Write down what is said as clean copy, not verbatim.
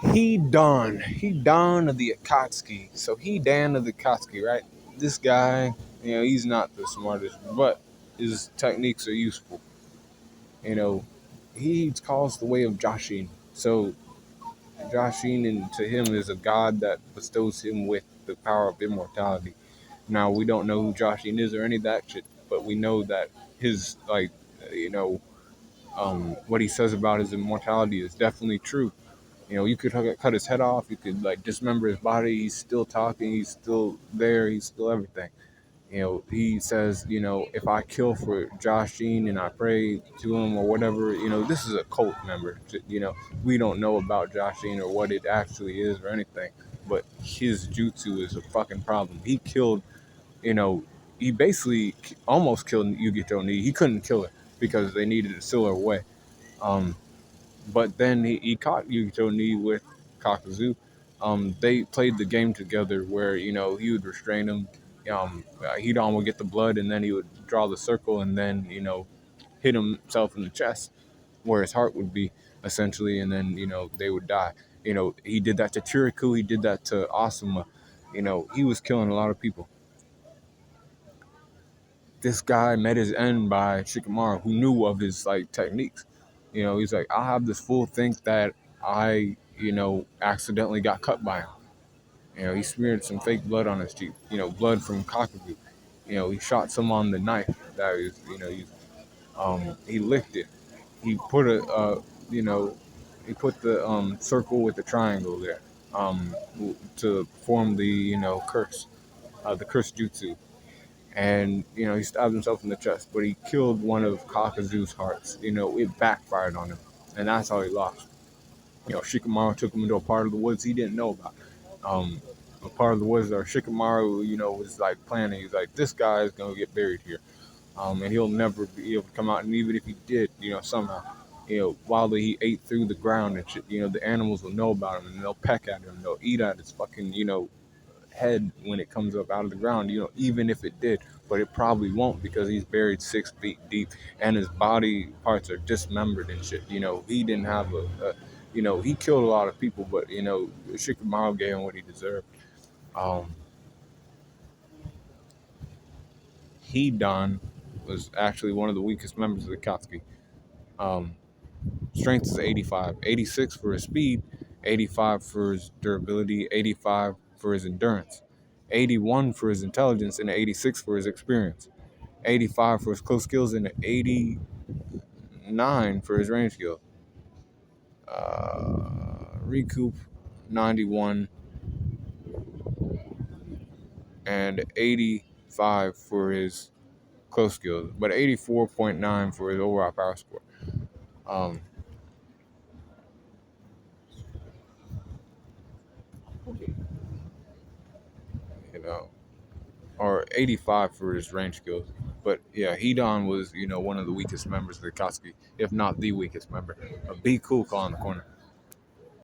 Hidan of the Akatsuki. So Hidan of the Akatsuki, right? This guy, he's not the smartest, but his techniques are useful. You know, he calls the way of Jashin. So Jashin, and to him, is a god that bestows him with the power of immortality. Now we don't know who Jashin is or any of that shit, but we know that his you know, what he says about his immortality is definitely true. You could cut his head off, you could like dismember his body. He's still talking. He's still there. He's still everything. He says, if I kill for Josh Jean and I pray to him or whatever, this is a cult member. We don't know about Josh Jean or what it actually is or anything, but his jutsu is a fucking problem. He killed, you know, he basically almost killed Yugito Ni. He couldn't kill her because they needed to seal her away. Um, but then he caught Yugito Ni with Kakuzu. They played the game together where, he would restrain him. Hidan would get the blood and then he would draw the circle and then, hit himself in the chest where his heart would be essentially. And then, they would die. He did that to Chiriku. He did that to Asuma. He was killing a lot of people. This guy met his end by Shikamaru, who knew of his techniques. He's like, I'll have this fool think that I, accidentally got cut by him. He smeared some fake blood on his cheek. Blood from Kakuzu. He shot some on the knife that he licked it. He put you know, he put the circle with the triangle there, to form the curse, the curse jutsu. And he stabbed himself in the chest, but he killed one of Kakuzu's hearts. It backfired on him, and that's how he lost. Shikamaru took him into a part of the woods he didn't know about. A part of the woods that Shikamaru, was like planning. He's like, this guy is gonna get buried here, and he'll never be able to come out. And even if he did, somehow, while he ate through the ground and shit, the animals will know about him and they'll peck at him. They'll eat at his fucking, head when it comes up out of the ground, even if it did, but it probably won't because he's buried 6 feet deep and his body parts are dismembered and shit. He didn't have he killed a lot of people, but Shikamaru gave him what he deserved. Um, Hidan was actually one of the weakest members of the Katsuki. Um, Strength is 85, 86 for his speed, 85 for his durability, 85 for his endurance, 81 for his intelligence, and 86 for his experience, 85 for his close skills, and 89 for his range skill. Recoup 91 and 85 for his close skills, but 84.9 for his overall power score. Um, you know, or 85 for his range skills. But yeah, Hidan was, one of the weakest members of the Katsuki, if not the weakest member. Be cool calling the corner.